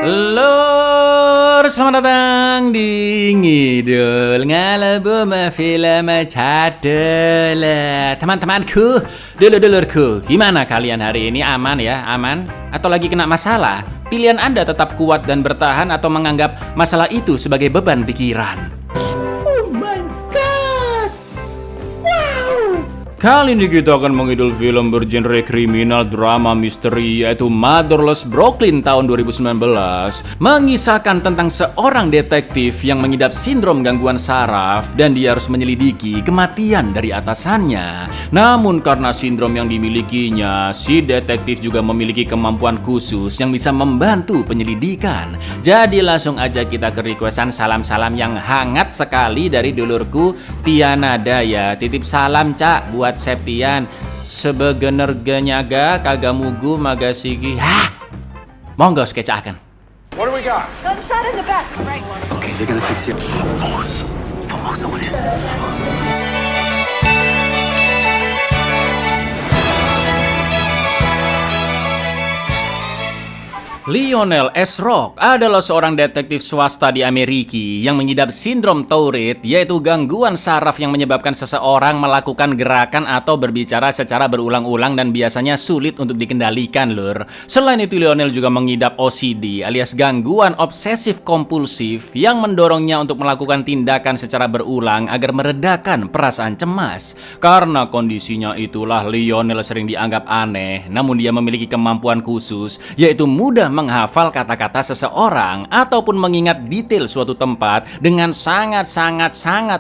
Lur, selamat datang di Ngidul Ngalabu Film Cadel. Teman-temanku, dulurku, gimana kalian hari ini? Aman ya? Aman? Atau lagi kena masalah? Pilihan Anda tetap kuat dan bertahan atau menganggap masalah itu sebagai beban pikiran. Kali ini kita akan mengidul film bergenre kriminal drama misteri yaitu Motherless Brooklyn tahun 2019, mengisahkan tentang seorang detektif yang mengidap sindrom gangguan saraf dan dia harus menyelidiki kematian dari atasannya. Namun karena sindrom yang dimilikinya, si detektif juga memiliki kemampuan khusus yang bisa membantu penyelidikan. Jadi langsung aja kita ke requestan salam-salam yang hangat sekali dari dulurku Tiana Daya. Titip salam cak buat Septian sebegenergenyaga kagamugu magasigi. Hah? Monggo skecakan. What do we got? Gunshot in the back. Right. Okay, they're gonna fix you. Famoso, what is this? Lionel S. Rock adalah seorang detektif swasta di Amerika yang mengidap sindrom Tourette, yaitu gangguan saraf yang menyebabkan seseorang melakukan gerakan atau berbicara secara berulang-ulang dan biasanya sulit untuk dikendalikan, lur. Selain itu, Lionel juga mengidap OCD alias gangguan obsesif kompulsif yang mendorongnya untuk melakukan tindakan secara berulang agar meredakan perasaan cemas. Karena kondisinya itulah Lionel sering dianggap aneh, namun dia memiliki kemampuan khusus, yaitu mudah menghafal kata-kata seseorang ataupun mengingat detail suatu tempat dengan sangat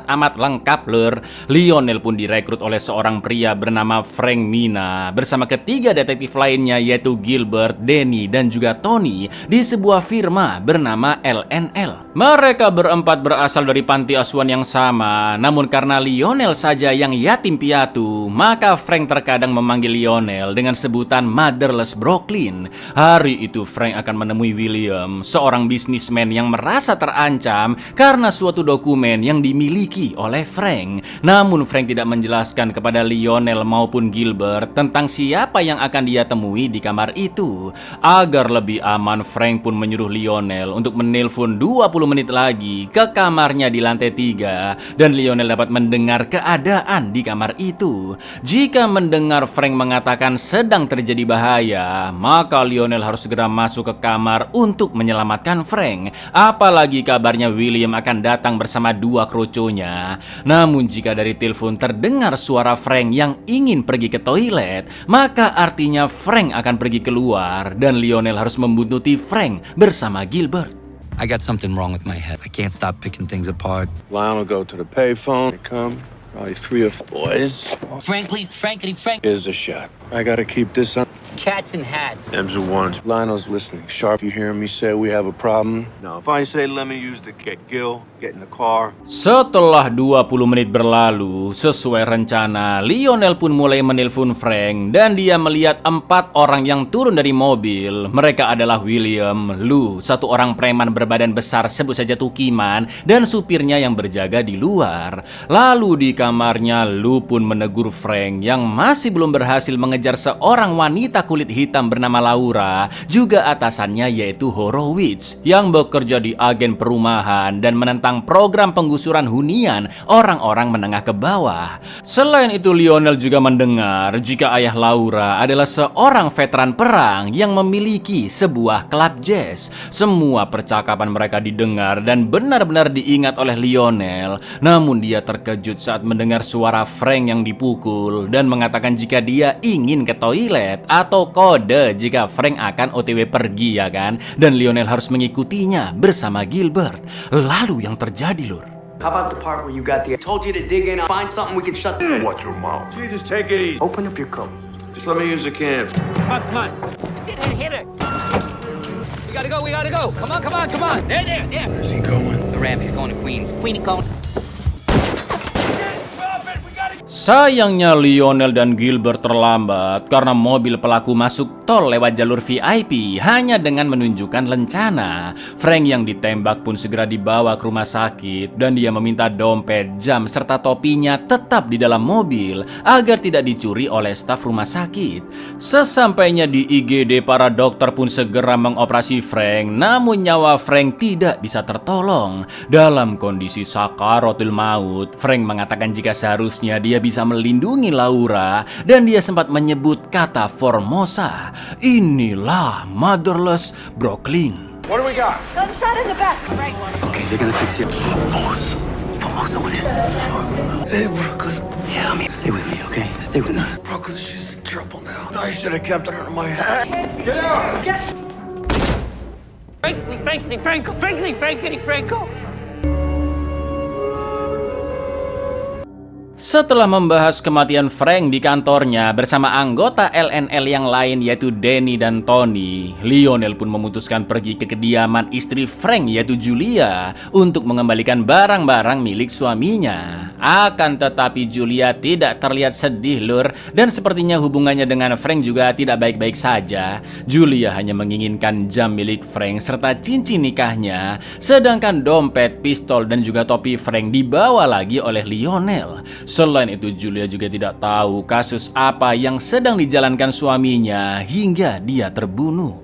amat lengkap, lur. Lionel pun direkrut oleh seorang pria bernama Frank Mina bersama ketiga detektif lainnya yaitu Gilbert, Danny, dan juga Tony di sebuah firma bernama LNL. Mereka berempat berasal dari panti asuhan yang sama, namun karena Lionel saja yang yatim piatu, maka Frank terkadang memanggil Lionel dengan sebutan Motherless Brooklyn. Hari itu Frank akan menemui William, seorang bisnismen yang merasa terancam karena suatu dokumen yang dimiliki oleh Frank. Namun Frank tidak menjelaskan kepada Lionel maupun Gilbert tentang siapa yang akan dia temui di kamar itu. Agar lebih aman, Frank pun menyuruh Lionel untuk menelpon 20 menit lagi ke kamarnya di lantai 3 dan Lionel dapat mendengar keadaan di kamar itu. Jika mendengar Frank mengatakan sedang terjadi bahaya, maka Lionel harus segera masuk ke kamar untuk menyelamatkan Frank. Apalagi kabarnya William akan datang bersama dua kroconya. Namun jika dari telepon terdengar suara Frank yang ingin pergi ke toilet, maka artinya Frank akan pergi keluar dan Lionel harus membuntuti Frank bersama Gilbert. I got something wrong with my head. I can't stop picking things apart. Lionel go to the payphone. They come. Probably 3 or 4 boys. Frankly, Here's a shot. I gotta keep this on. cats and hats. M's are ones. Lionel's listening. Sharp, you hearing me say we have a problem? Now, if I say let me use the get Gil, get in the car. Setelah 20 menit berlalu, sesuai rencana, Lionel pun mulai menelpon Frank dan dia melihat 4 orang yang turun dari mobil. Mereka adalah William, Lou, satu orang preman berbadan besar sebut saja Tukiman, dan supirnya yang berjaga di luar. Lalu di kamarnya, Lou pun menegur Frank yang masih belum berhasil mengejar seorang wanita kulit hitam bernama Laura, juga atasannya yaitu Horowitz yang bekerja di agen perumahan dan menentang program penggusuran hunian orang-orang menengah ke bawah. Selain itu, Lionel juga mendengar jika ayah Laura adalah seorang veteran perang yang memiliki sebuah klub jazz. Semua percakapan mereka didengar dan benar-benar diingat oleh Lionel. Namun dia terkejut saat mendengar suara Frank yang dipukul dan mengatakan jika dia ingin ke toilet atau kode jika Frank akan OTW pergi, ya kan? Dan Lionel harus mengikutinya bersama Gilbert. Lalu yang terjadi, lur. How about the part where you got the... I told you to dig in, find something we can shut the... Watch your mouth. You just take it easy. Open up your coat. Just let me use the can. Come on. Hit it. We gotta go. Come on. There. Where's he going? The ramp, he's going to Queens. Queenie going. Sayangnya Lionel dan Gilbert terlambat karena mobil pelaku masuk tol lewat jalur VIP hanya dengan menunjukkan lencana. Frank yang ditembak pun segera dibawa ke rumah sakit dan dia meminta dompet, jam, serta topinya tetap di dalam mobil agar tidak dicuri oleh staf rumah sakit. Sesampainya di IGD, para dokter pun segera mengoperasi Frank, namun nyawa Frank tidak bisa tertolong. Dalam kondisi sakaratul maut, Frank mengatakan jika seharusnya dia bisa melindungi Laura dan dia sempat menyebut kata Formosa. Inilah Motherless Brooklyn. What do we got? Gunshot in the back. Right. Okay, they're gonna fix you. Formosa, what is this? Hey, Brooklyn. Yeah, stay with me, okay? Stay with me. Brooklyn, she's in trouble now. I should have kept it under my hat. Franco. Setelah membahas kematian Frank di kantornya bersama anggota LNL yang lain yaitu Danny dan Tony, Lionel pun memutuskan pergi ke kediaman istri Frank yaitu Julia untuk mengembalikan barang-barang milik suaminya. Akan tetapi Julia tidak terlihat sedih, Lur, dan sepertinya hubungannya dengan Frank juga tidak baik-baik saja. Julia hanya menginginkan jam milik Frank serta cincin nikahnya, sedangkan dompet, pistol, dan juga topi Frank dibawa lagi oleh Lionel. Selain itu, Julia juga tidak tahu kasus apa yang sedang dijalankan suaminya hingga dia terbunuh.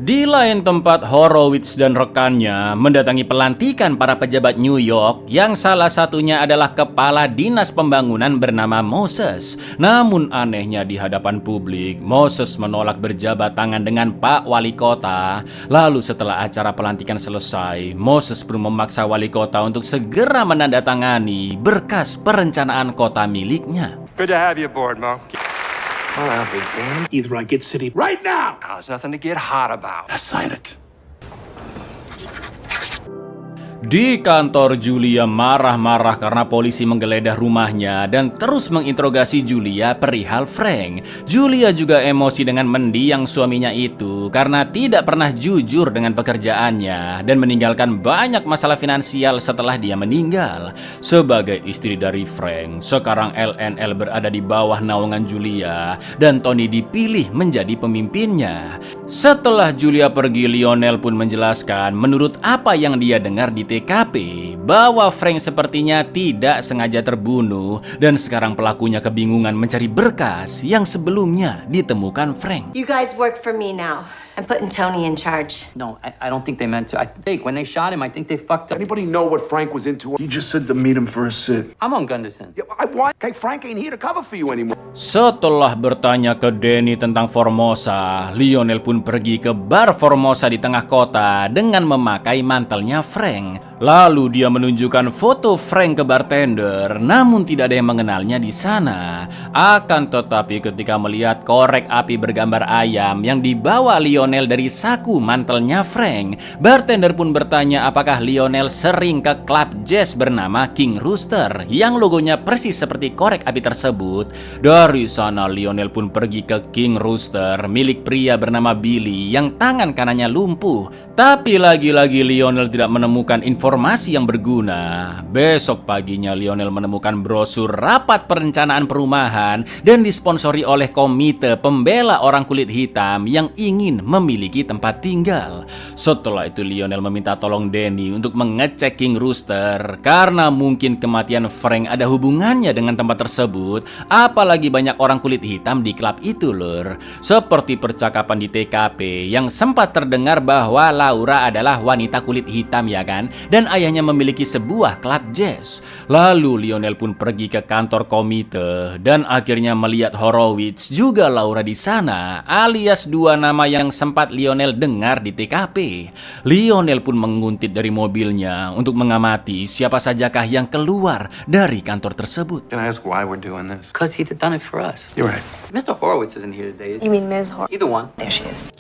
Di lain tempat, Horowitz dan rekannya mendatangi pelantikan para pejabat New York yang salah satunya adalah kepala dinas pembangunan bernama Moses. Namun anehnya di hadapan publik, Moses menolak berjabat tangan dengan Pak Wali Kota. Lalu setelah acara pelantikan selesai, Moses pun memaksa Wali Kota untuk segera menandatangani berkas perencanaan kota miliknya. Good to have you aboard, Mo. I'll be damned. Either I get city right now. There's nothing to get hot about. I sign it. Di kantor, Julia marah-marah karena polisi menggeledah rumahnya dan terus menginterogasi Julia perihal Frank. Julia juga emosi dengan mendiang suaminya itu karena tidak pernah jujur dengan pekerjaannya dan meninggalkan banyak masalah finansial setelah dia meninggal. Sebagai istri dari Frank, sekarang LNL berada di bawah naungan Julia dan Tony dipilih menjadi pemimpinnya. Setelah Julia pergi, Lionel pun menjelaskan menurut apa yang dia dengar di TKP bahwa Frank sepertinya tidak sengaja terbunuh dan sekarang pelakunya kebingungan mencari berkas yang sebelumnya ditemukan Frank. You guys work for me now. I'm putting Tony in charge. No, I don't think they meant to. I think when they shot him, I think they fucked up. Anybody know what Frank was into? He just said to meet him for a sit. I'm on Gunderson. Yeah, I want. Hey, Frank ain't here to cover for you anymore. Setelah bertanya ke Danny tentang Formosa, Lionel pun pergi ke bar Formosa di tengah kota dengan memakai mantelnya Frank. Lalu dia menunjukkan foto Frank ke bartender, namun tidak ada yang mengenalnya di sana. Akan tetapi ketika melihat korek api bergambar ayam yang dibawa Lionel dari saku mantelnya Frank, bartender pun bertanya apakah Lionel sering ke klub jazz bernama King Rooster yang logonya persis seperti korek api tersebut. Dari sana Lionel pun pergi ke King Rooster milik pria bernama Billy yang tangan kanannya lumpuh. Tapi lagi-lagi Lionel tidak menemukan informasi yang berguna. Besok paginya Lionel menemukan brosur rapat perencanaan perumahan dan disponsori oleh komite pembela orang kulit hitam yang ingin memiliki tempat tinggal. Setelah itu Lionel meminta tolong Danny untuk mengecek King Rooster karena mungkin kematian Frank ada hubungannya dengan tempat tersebut, apalagi banyak orang kulit hitam di klub itu, Lur. Seperti percakapan di TKP yang sempat terdengar bahwa Laura adalah wanita kulit hitam, ya kan? Dan ayahnya memiliki sebuah klub jazz. Lalu Lionel pun pergi ke kantor komite dan akhirnya melihat Horowitz juga Laura di sana, alias dua nama yang sempat Lionel dengar di TKP. Lionel pun menguntit dari mobilnya untuk mengamati siapa sajakah yang keluar dari kantor tersebut. Can I ask why we're doing this? Because he'd done it for us. You're right. Mr. Horowitz isn't here today. You mean Ms. Hor? Either one. There she is.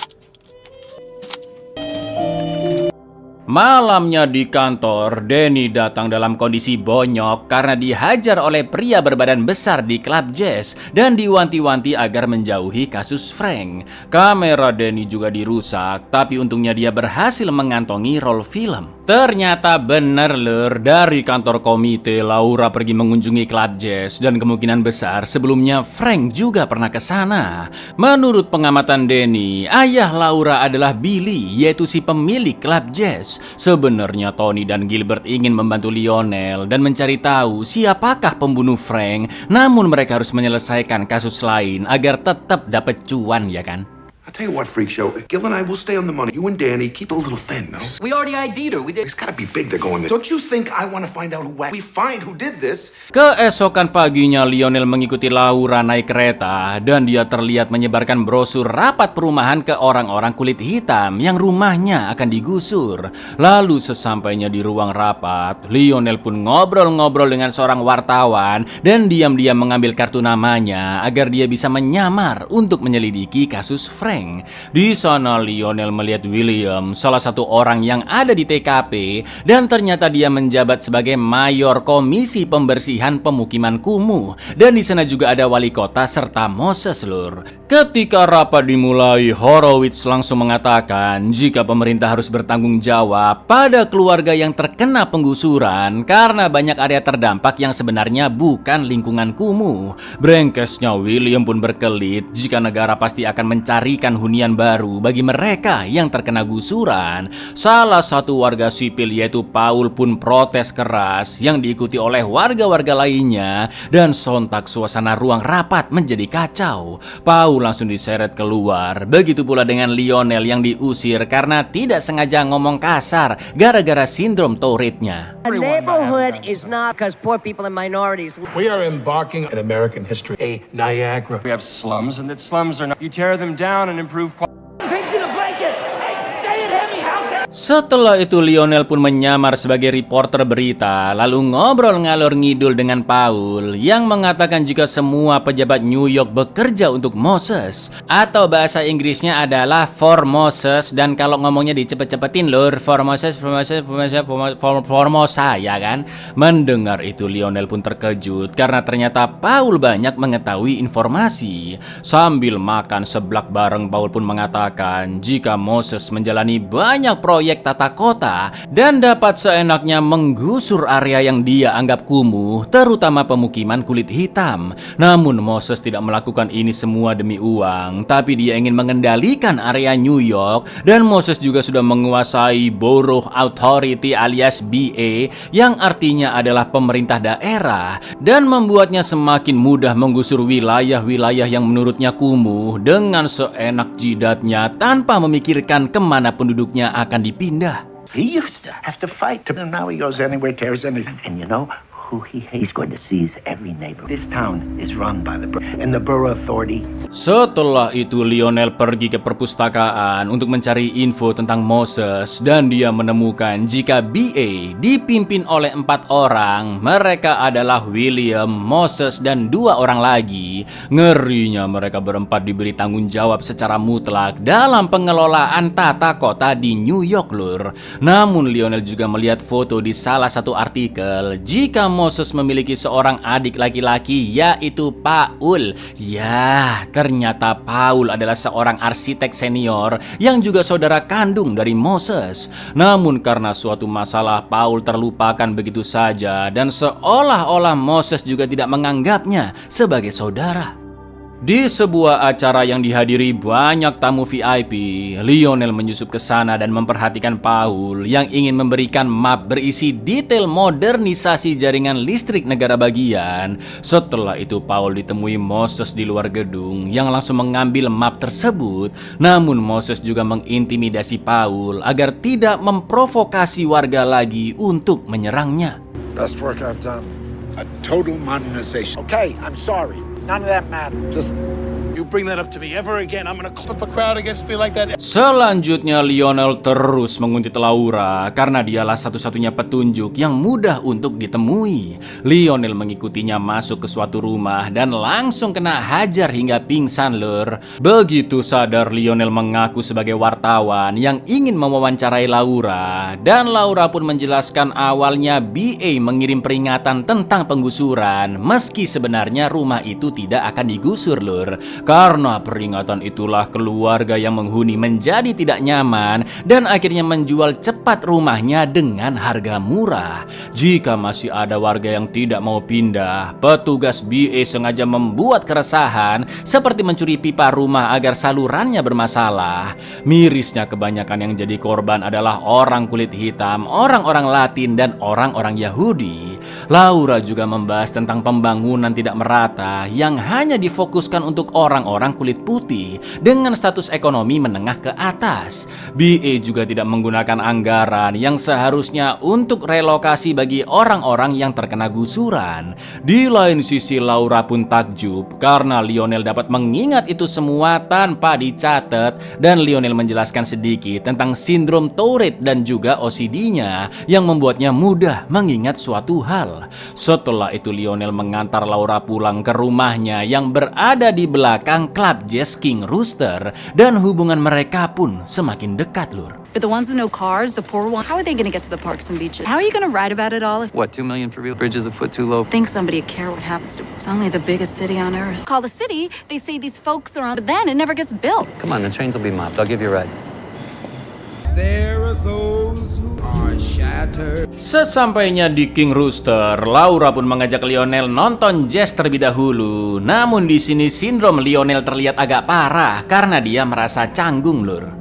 Malamnya di kantor, Danny datang dalam kondisi bonyok karena dihajar oleh pria berbadan besar di klub jazz dan diwanti-wanti agar menjauhi kasus Frank. Kamera Danny juga dirusak, tapi untungnya dia berhasil mengantongi roll film. Ternyata bener lur, dari kantor komite Laura pergi mengunjungi klub jazz dan kemungkinan besar sebelumnya Frank juga pernah ke sana. Menurut pengamatan Danny, ayah Laura adalah Billy, yaitu si pemilik klub jazz. Sebenarnya Tony dan Gilbert ingin membantu Lionel dan mencari tahu siapakah pembunuh Frank, namun mereka harus menyelesaikan kasus lain agar tetap dapat cuan, ya kan? I'll tell you what, Freak Show. Gil and I will stay on the money. You and Danny keep it a little thin, no? We already ID'd her. We did. It's gotta be big they're going this. Don't you think I want to find out we find who did this? Keesokan paginya Lionel mengikuti Laura naik kereta dan dia terlihat menyebarkan brosur rapat perumahan ke orang-orang kulit hitam yang rumahnya akan digusur. Lalu sesampainya di ruang rapat, Lionel pun ngobrol-ngobrol dengan seorang wartawan dan diam-diam mengambil kartu namanya agar dia bisa menyamar untuk menyelidiki kasus Frank. Di sana Lionel melihat William, salah satu orang yang ada di TKP, dan ternyata dia menjabat sebagai mayor komisi pembersihan pemukiman kumuh. Dan di sana juga ada wali kota serta Moses lur. Ketika rapat dimulai, Horowitz langsung mengatakan jika pemerintah harus bertanggung jawab pada keluarga yang terkena penggusuran karena banyak area terdampak yang sebenarnya bukan lingkungan kumuh. Brengkesnya William pun berkelit jika negara pasti akan mencarikan hunian baru bagi mereka yang terkena gusuran. Salah satu warga sipil yaitu Paul pun protes keras yang diikuti oleh warga-warga lainnya dan sontak suasana ruang rapat menjadi kacau. Paul langsung diseret keluar. Begitu pula dengan Lionel yang diusir karena tidak sengaja ngomong kasar gara-gara sindrom Tourette-nya. A neighborhood is not because poor people and minorities. We are embarking on American history, a Niagara. We have slums, and that slums are not. You tear them down and improve quality. Setelah itu Lionel pun menyamar sebagai reporter berita, lalu ngobrol ngalor ngidul dengan Paul yang mengatakan jika semua pejabat New York bekerja untuk Moses, atau bahasa Inggrisnya adalah for Moses, dan kalau ngomongnya dicepet-cepetin lur, for Formosa, ya kan? Mendengar itu Lionel pun terkejut karena ternyata Paul banyak mengetahui informasi. Sambil makan seblak bareng, Paul pun mengatakan jika Moses menjalani banyak proyek tata kota dan dapat seenaknya menggusur area yang dia anggap kumuh, terutama pemukiman kulit hitam. Namun Moses tidak melakukan ini semua demi uang, tapi dia ingin mengendalikan area New York, dan Moses juga sudah menguasai Borough Authority alias BA yang artinya adalah pemerintah daerah, dan membuatnya semakin mudah menggusur wilayah-wilayah yang menurutnya kumuh dengan seenak jidatnya tanpa memikirkan kemana penduduknya akan dipindah. He used to have to fight, and now he goes anywhere, tears anything. And you know who he hates? He's going to seize every neighbor. This town is run by the borough, and the borough authority. Setelah itu Lionel pergi ke perpustakaan untuk mencari info tentang Moses, dan dia menemukan jika BA dipimpin oleh 4 orang. Mereka adalah William, Moses, dan 2 orang lagi. Ngerinya mereka berempat diberi tanggung jawab secara mutlak dalam pengelolaan tata kota di New York lur. Namun Lionel juga melihat foto di salah satu artikel jika Moses memiliki seorang adik laki-laki yaitu Paul. Ya, ternyata Paul adalah seorang arsitek senior yang juga saudara kandung dari Moses. Namun karena suatu masalah Paul terlupakan begitu saja dan seolah-olah Moses juga tidak menganggapnya sebagai saudara. Di sebuah acara yang dihadiri banyak tamu VIP, Lionel menyusup ke sana dan memperhatikan Paul yang ingin memberikan map berisi detail modernisasi jaringan listrik negara bagian. Setelah itu Paul ditemui Moses di luar gedung yang langsung mengambil map tersebut. Namun Moses juga mengintimidasi Paul agar tidak memprovokasi warga lagi untuk menyerangnya. Best work I've done. A total modernization. Okay, I'm sorry. None of that matters. Just You bring that up to me ever again, I'm gonna clip a crowd against me like that. Selanjutnya Lionel terus menguntit Laura karena dialah satu-satunya petunjuk yang mudah untuk ditemui. Lionel mengikutinya masuk ke suatu rumah dan langsung kena hajar hingga pingsan lur. Begitu sadar Lionel mengaku sebagai wartawan yang ingin mewawancarai Laura, dan Laura pun menjelaskan awalnya BA mengirim peringatan tentang penggusuran meski sebenarnya rumah itu tidak akan digusur lur. Karena peringatan itulah keluarga yang menghuni menjadi tidak nyaman dan akhirnya menjual cepat rumahnya dengan harga murah. Jika masih ada warga yang tidak mau pindah, petugas BA sengaja membuat keresahan seperti mencuri pipa rumah agar salurannya bermasalah. Mirisnya kebanyakan yang jadi korban adalah orang kulit hitam, orang-orang Latin, dan orang-orang Yahudi. Laura juga membahas tentang pembangunan tidak merata yang hanya difokuskan untuk orang-orang kulit putih dengan status ekonomi menengah ke atas. BA juga tidak menggunakan anggaran yang seharusnya untuk relokasi bagi orang-orang yang terkena gusuran. Di lain sisi Laura pun takjub karena Lionel dapat mengingat itu semua tanpa dicatat, dan Lionel menjelaskan sedikit tentang sindrom Tourette dan juga OCD-nya yang membuatnya mudah mengingat suatu hal. Setelah itu Lionel mengantar Laura pulang ke rumahnya yang berada di belakang klub jazz King Rooster, dan hubungan mereka pun semakin dekat lur. But the ones with no cars, the poor ones, how are they going to get to the parks and beaches? How are you going to write about it all if What, 2 million for real? Bridge is a foot too low. think somebody would care what happens to it? It's only the biggest city on earth. Call the city, they say these folks are on, but then it never gets built. Come on, the trains will be mobbed. I'll give you a ride. There are those who are shattered. Sesampainya di King Rooster, Laura pun mengajak Lionel nonton jazz terlebih dahulu. Namun di sini sindrom Lionel terlihat agak parah karena dia merasa canggung lur.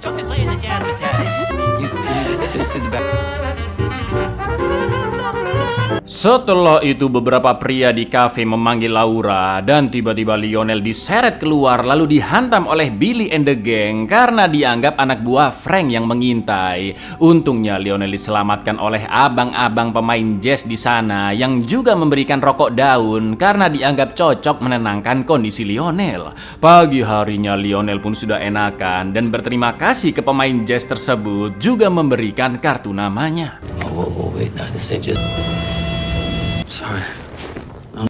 Setelah itu beberapa pria di kafe memanggil Laura, dan tiba-tiba Lionel diseret keluar lalu dihantam oleh Billy and the Gang karena dianggap anak buah Frank yang mengintai. Untungnya Lionel diselamatkan oleh abang-abang pemain jazz di sana yang juga memberikan rokok daun karena dianggap cocok menenangkan kondisi Lionel. Pagi harinya Lionel pun sudah enakan dan berterima kasih ke pemain jazz tersebut, juga memberikan kartu namanya. Wait, now this ain't just... Sorry.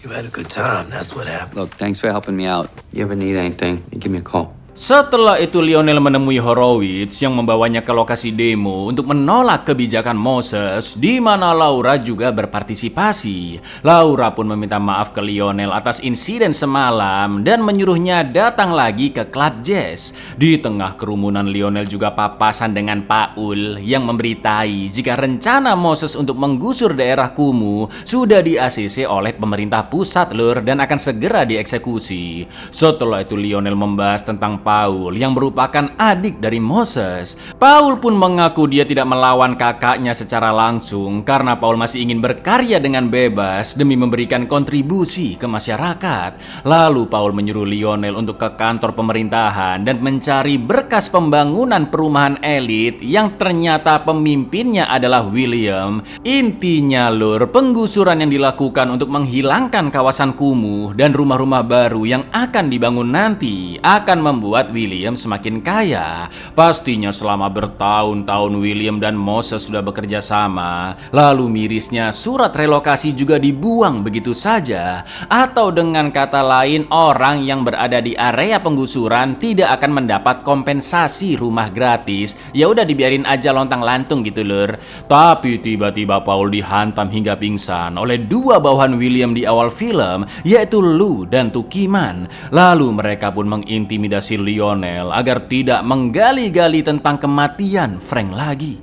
You had a good time, that's what happened. Look, thanks for helping me out. You ever need anything, you give me a call. Setelah itu Lionel menemui Horowitz yang membawanya ke lokasi demo untuk menolak kebijakan Moses, di mana Laura juga berpartisipasi. Laura pun meminta maaf ke Lionel atas insiden semalam dan menyuruhnya datang lagi ke klub jazz. Di tengah kerumunan Lionel juga papasan dengan Paul yang memberitai jika rencana Moses untuk menggusur daerah kumuh sudah di-ACC oleh pemerintah pusat lur dan akan segera dieksekusi. Setelah itu Lionel membahas tentang Paul yang merupakan adik dari Moses. Paul pun mengaku dia tidak melawan kakaknya secara langsung karena Paul masih ingin berkarya dengan bebas demi memberikan kontribusi ke masyarakat. Lalu Paul menyuruh Lionel untuk ke kantor pemerintahan dan mencari berkas pembangunan perumahan elit yang ternyata pemimpinnya adalah William. Intinya lur, penggusuran yang dilakukan untuk menghilangkan kawasan kumuh dan rumah-rumah baru yang akan dibangun nanti akan membuat William semakin kaya. Pastinya selama bertahun-tahun William dan Moses sudah bekerja sama. Lalu mirisnya surat relokasi juga dibuang begitu saja. Atau dengan kata lain, orang yang berada di area penggusuran tidak akan mendapat kompensasi rumah gratis. Ya udah dibiarin aja lontang-lantung gitu lur. Tapi tiba-tiba Paul dihantam hingga pingsan oleh dua bawahan William di awal film, yaitu Lou dan Tukiman. Lalu mereka pun mengintimidasi Lionel agar tidak menggali-gali tentang kematian Frank lagi.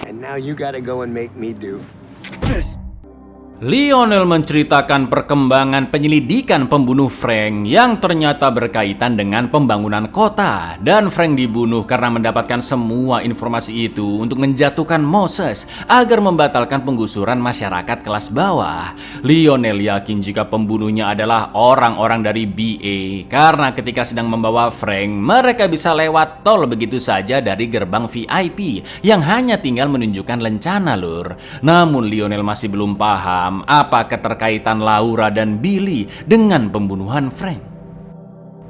And now you gotta go and make me do. Lionel menceritakan perkembangan penyelidikan pembunuh Frank yang ternyata berkaitan dengan pembangunan kota, dan Frank dibunuh karena mendapatkan semua informasi itu untuk menjatuhkan Moses agar membatalkan penggusuran masyarakat kelas bawah. Lionel yakin jika pembunuhnya adalah orang-orang dari BA karena ketika sedang membawa Frank, mereka bisa lewat tol begitu saja dari gerbang VIP yang hanya tinggal menunjukkan lencana lur. Namun Lionel masih belum paham paham apa keterkaitan Laura dan Billy dengan pembunuhan Frank.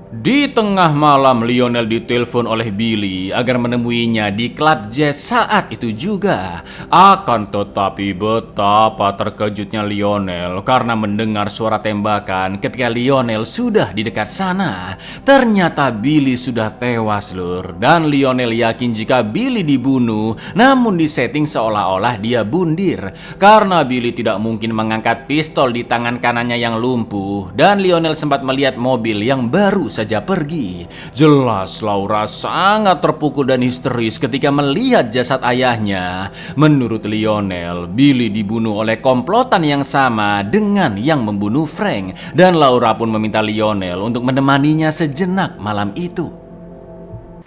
Di tengah malam, Lionel ditelepon oleh Billy agar menemuinya di klub jazz saat itu juga. Akan tetapi betapa terkejutnya Lionel karena mendengar suara tembakan ketika Lionel sudah di dekat sana. Ternyata Billy sudah tewas, lur. Dan Lionel yakin jika Billy dibunuh, namun disetting seolah-olah dia bundir. Karena Billy tidak mungkin mengangkat pistol di tangan kanannya yang lumpuh. Dan Lionel sempat melihat mobil yang baru saja pergi. Jelas Laura sangat terpukul dan histeris ketika melihat jasad ayahnya. Menurut Lionel, Billy dibunuh oleh komplotan yang sama dengan yang membunuh Frank. Dan Laura pun meminta Lionel untuk menemaninya sejenak malam itu.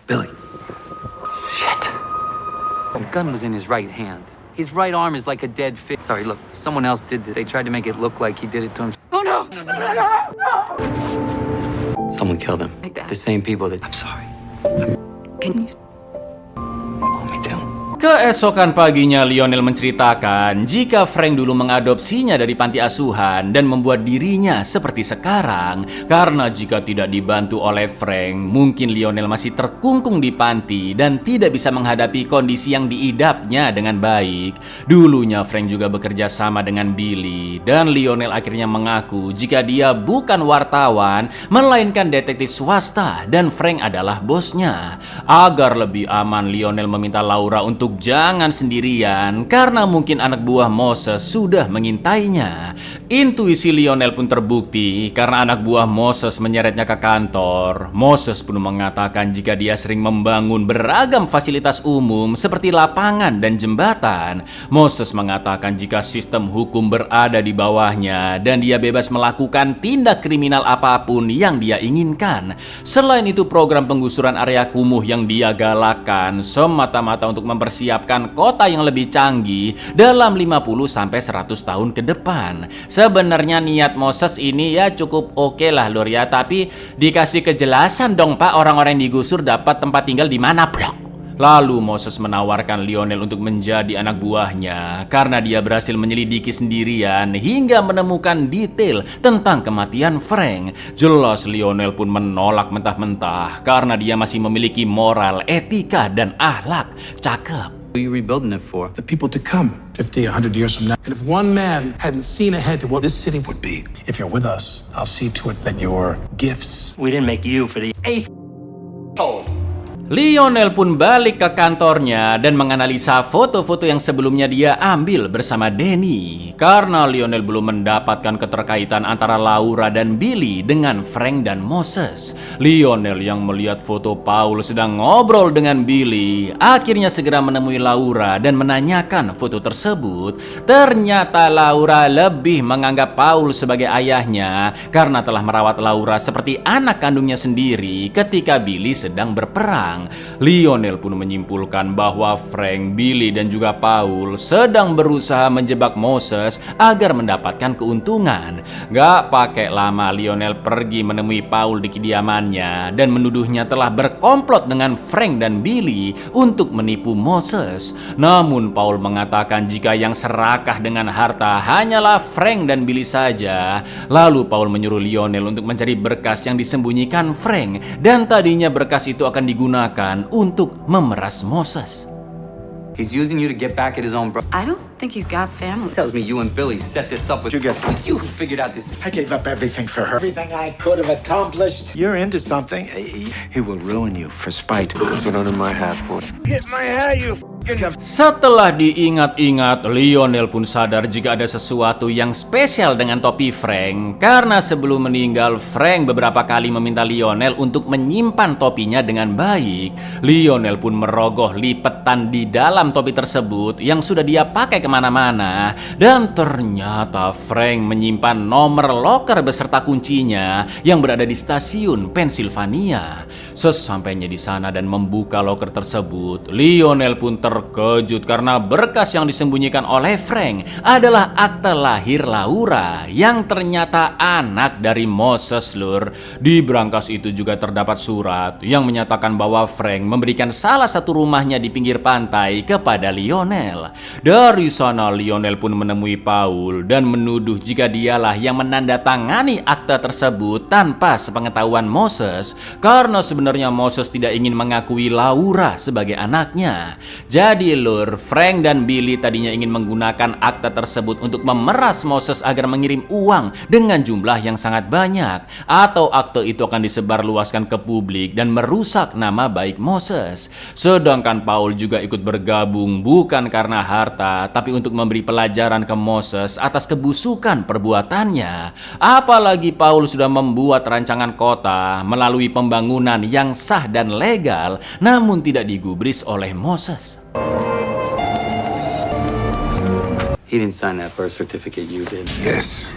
Billy. Shit. The gun was in his right hand. His right arm is like a dead fish. Sorry, look, someone else did this. They tried to make it look like he did it to him. Oh no! Someone killed him. Like that. The same people that... I'm sorry. Can you? Oh, me too. Keesokan paginya Lionel menceritakan jika Frank dulu mengadopsinya dari panti asuhan dan membuat dirinya seperti sekarang. Karena jika tidak dibantu oleh Frank, mungkin Lionel masih terkungkung di panti dan tidak bisa menghadapi kondisi yang diidapnya dengan baik. Dulunya Frank juga bekerja sama dengan Billy dan Lionel akhirnya mengaku jika dia bukan wartawan melainkan detektif swasta dan Frank adalah bosnya. Agar lebih aman, Lionel meminta Laura untuk jangan sendirian karena mungkin anak buah Moses sudah mengintainya. Intuisi Lionel pun terbukti karena anak buah Moses menyeretnya ke kantor. Moses pun mengatakan jika dia sering membangun beragam fasilitas umum seperti lapangan dan jembatan. Moses mengatakan jika sistem hukum berada di bawahnya dan dia bebas melakukan tindak kriminal apapun yang dia inginkan. Selain itu, program penggusuran area kumuh yang dia galakkan semata-mata untuk mempersiapkan kota yang lebih canggih dalam 50-100 tahun ke depan. Sebenarnya niat Moses ini ya cukup oke lah lur ya, tapi dikasih kejelasan dong Pak, orang-orang yang digusur dapat tempat tinggal di mana blok. Lalu Moses menawarkan Lionel untuk menjadi anak buahnya karena dia berhasil menyelidiki sendirian hingga menemukan detail tentang kematian Frank. Jelas Lionel pun menolak mentah-mentah karena dia masih memiliki moral, etika, dan akhlak. Cakep. Who are you rebuilding it for? The people to come 50, 100 years from now. And if one man hadn't seen ahead to what this city would be, if you're with us, I'll see to it that your gifts. We didn't make you for the eighth hole. Lionel pun balik ke kantornya dan menganalisa foto-foto yang sebelumnya dia ambil bersama Danny. Karena Lionel belum mendapatkan keterkaitan antara Laura dan Billy dengan Frank dan Moses. Lionel yang melihat foto Paul sedang ngobrol dengan Billy akhirnya segera menemui Laura dan menanyakan foto tersebut. Ternyata Laura lebih menganggap Paul sebagai ayahnya karena telah merawat Laura seperti anak kandungnya sendiri ketika Billy sedang berperang. Lionel pun menyimpulkan bahwa Frank, Billy, dan juga Paul sedang berusaha menjebak Moses agar mendapatkan keuntungan. Gak pakai lama Lionel pergi menemui Paul di kediamannya dan menuduhnya telah berkomplot dengan Frank dan Billy untuk menipu Moses. Namun Paul mengatakan jika yang serakah dengan harta hanyalah Frank dan Billy saja. Lalu Paul menyuruh Lionel untuk mencari berkas yang disembunyikan Frank dan tadinya berkas itu akan digunakan untuk memeras Moses. He's using you to get back at his own brother. I don't think he's got family. Tells me you and Billy set this up with... You figured out this... I gave up everything for her. Everything I could have accomplished. You're into something. He will ruin you for spite. Put under my hat, boy. Get my hair, you Setelah diingat-ingat, Lionel pun sadar jika ada sesuatu yang spesial dengan topi Frank. Karena sebelum meninggal, Frank beberapa kali meminta Lionel untuk menyimpan topinya dengan baik. Lionel pun merogoh lipetan di dalam topi tersebut yang sudah dia pakai kemana-mana. Dan ternyata Frank menyimpan nomor loker beserta kuncinya yang berada di stasiun Pennsylvania. Sesampainya di sana dan membuka loker tersebut, Lionel pun terkejut karena berkas yang disembunyikan oleh Frank adalah akte lahir Laura yang ternyata anak dari Moses lur. Di brankas itu juga terdapat surat yang menyatakan bahwa Frank memberikan salah satu rumahnya di pinggir pantai kepada Lionel. Dari sana Lionel pun menemui Paul dan menuduh jika dialah yang menandatangani akta tersebut tanpa sepengetahuan Moses, karena sebenarnya Moses tidak ingin mengakui Laura sebagai anaknya. Jadi Lur, Frank dan Billy tadinya ingin menggunakan akta tersebut untuk memeras Moses agar mengirim uang dengan jumlah yang sangat banyak, atau akte itu akan disebarluaskan ke publik dan merusak nama baik Moses. Sedangkan Paul juga ikut bergabung bukan karena harta, tapi untuk memberi pelajaran ke Moses atas kebusukan perbuatannya. Apalagi Paul sudah membuat rancangan kota melalui pembangunan yang sah dan legal, namun tidak digubris oleh Moses. He didn't sign that birth certificate, you did. Yes.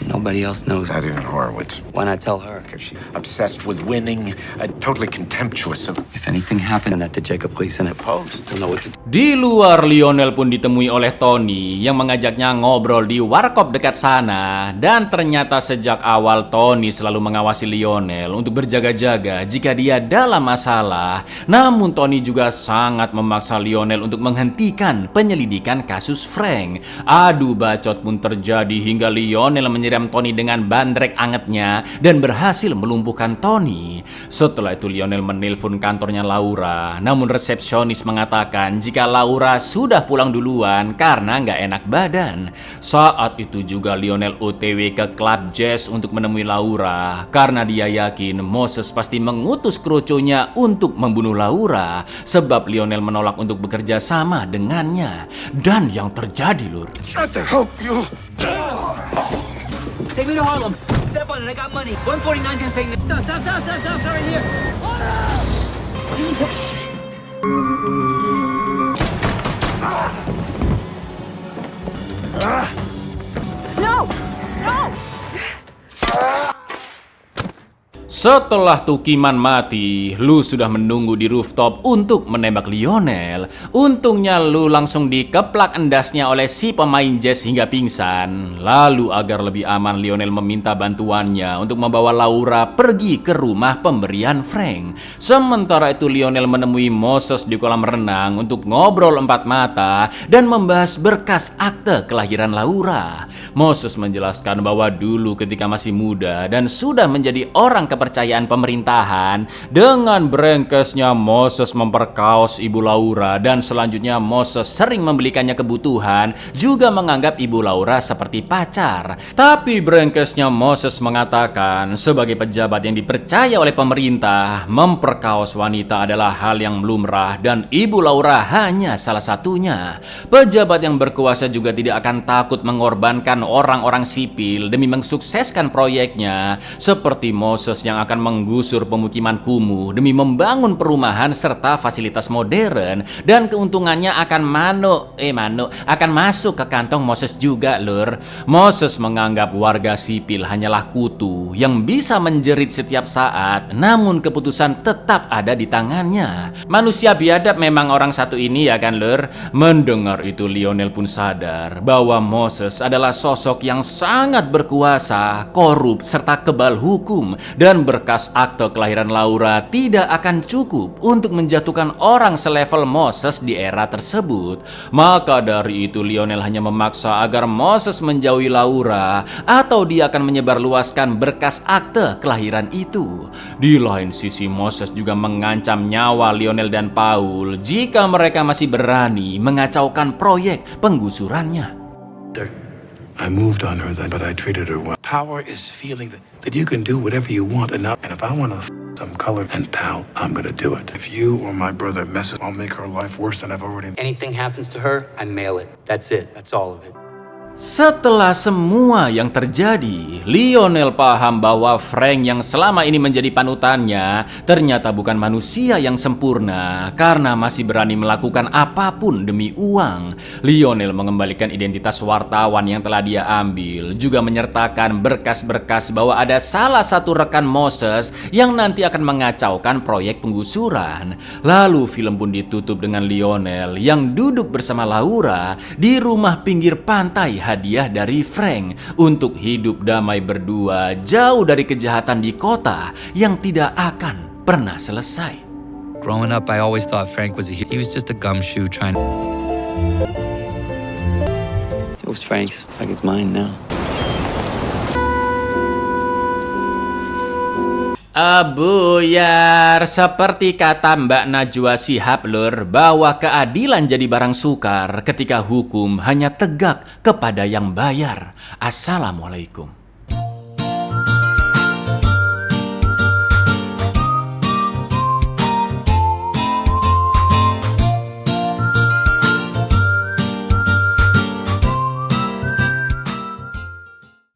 Nobody else knows. Not even Horowitz. Why not tell her? She's obsessed with winning, totally contemptuous of... If anything happened that to Jacob Gleason, Post. we'll know what to do. Di luar, Lionel pun ditemui oleh Tony yang mengajaknya ngobrol di warkop dekat sana, dan ternyata sejak awal Tony selalu mengawasi Lionel untuk berjaga-jaga jika dia dalam masalah. Namun Tony juga sangat memaksa Lionel untuk menghentikan penyelidikan kasus Frank. Adu bacot pun terjadi hingga Lionel menyiram Tony dengan bandrek angetnya dan berhasil melumpuhkan Tony. Setelah itu Lionel menelpon kantornya Laura, namun resepsionis mengatakan jika Laura sudah pulang duluan karena nggak enak badan. Saat itu juga Lionel OTW ke klub jazz untuk menemui Laura karena dia yakin Moses pasti mengutus krucunya untuk membunuh Laura, sebab Lionel menolak untuk bekerja sama dengannya. Dan yang terjadi, Lur, Try to help you. Take me to Harlem. Step on it. I got money. 149 gonna say stop, stop, stop, stop, stop, right here. No! No! setelah Tukiman mati, Lu sudah menunggu di rooftop untuk menembak Lionel. Untungnya Lu langsung dikeplak endasnya oleh si pemain jazz hingga pingsan. Lalu agar lebih aman, Lionel meminta bantuannya untuk membawa Laura pergi ke rumah pemberian Frank. Sementara itu Lionel menemui Moses di kolam renang untuk ngobrol empat mata dan membahas berkas akte kelahiran Laura. Moses menjelaskan bahwa dulu ketika masih muda dan sudah menjadi orang kepercayaan pemerintahan, dengan brengkesnya Moses memperkaos ibu Laura dan selanjutnya Moses sering membelikannya kebutuhan, juga menganggap ibu Laura seperti pacar. Tapi brengkesnya Moses mengatakan sebagai pejabat yang dipercaya oleh pemerintah, memperkaos wanita adalah hal yang lumrah dan ibu Laura hanya salah satunya. Pejabat yang berkuasa juga tidak akan takut mengorbankan orang-orang sipil demi mensukseskan proyeknya, seperti Moses yang akan menggusur pemukiman kumuh demi membangun perumahan serta fasilitas modern, dan keuntungannya akan akan masuk ke kantong Moses juga, Lur. Moses menganggap warga sipil hanyalah kutu yang bisa menjerit setiap saat, namun keputusan tetap ada di tangannya. Manusia biadab memang orang satu ini, ya kan, Lur? Mendengar itu Lionel pun sadar bahwa Moses adalah sosok yang sangat berkuasa, korup, serta kebal hukum, dan berkas akte kelahiran Laura tidak akan cukup untuk menjatuhkan orang selevel Moses di era tersebut. Maka dari itu Lionel hanya memaksa agar Moses menjauhi Laura atau dia akan menyebarluaskan berkas akte kelahiran itu. Di lain sisi Moses juga mengancam nyawa Lionel dan Paul jika mereka masih berani mengacaukan proyek penggusurannya. I moved on her then, but I treated her well. Power is feeling that you can do whatever you want enough. And if I want to some color and pal, I'm gonna do it. If you or my brother messes, I'll make her life worse than I've already made. Anything happens to her, I mail it. That's it. That's all of it. Setelah semua yang terjadi, Lionel paham bahwa Frank yang selama ini menjadi panutannya ternyata bukan manusia yang sempurna karena masih berani melakukan apapun demi uang. Lionel mengembalikan identitas wartawan yang telah dia ambil, juga menyertakan berkas-berkas bahwa ada salah satu rekan Moses yang nanti akan mengacaukan proyek penggusuran. Lalu film pun ditutup dengan Lionel yang duduk bersama Laura di rumah pinggir pantai, hadiah dari Frank untuk hidup damai berdua jauh dari kejahatan di kota yang tidak akan pernah selesai. Growing up, I always thought Frank was a hero. He was just a gumshoe trying to... was Frank's. Looks like it's mine now. Buyar, seperti kata Mbak Najwa Shihab Lur, bahwa keadilan jadi barang sukar ketika hukum hanya tegak kepada yang bayar. Assalamualaikum.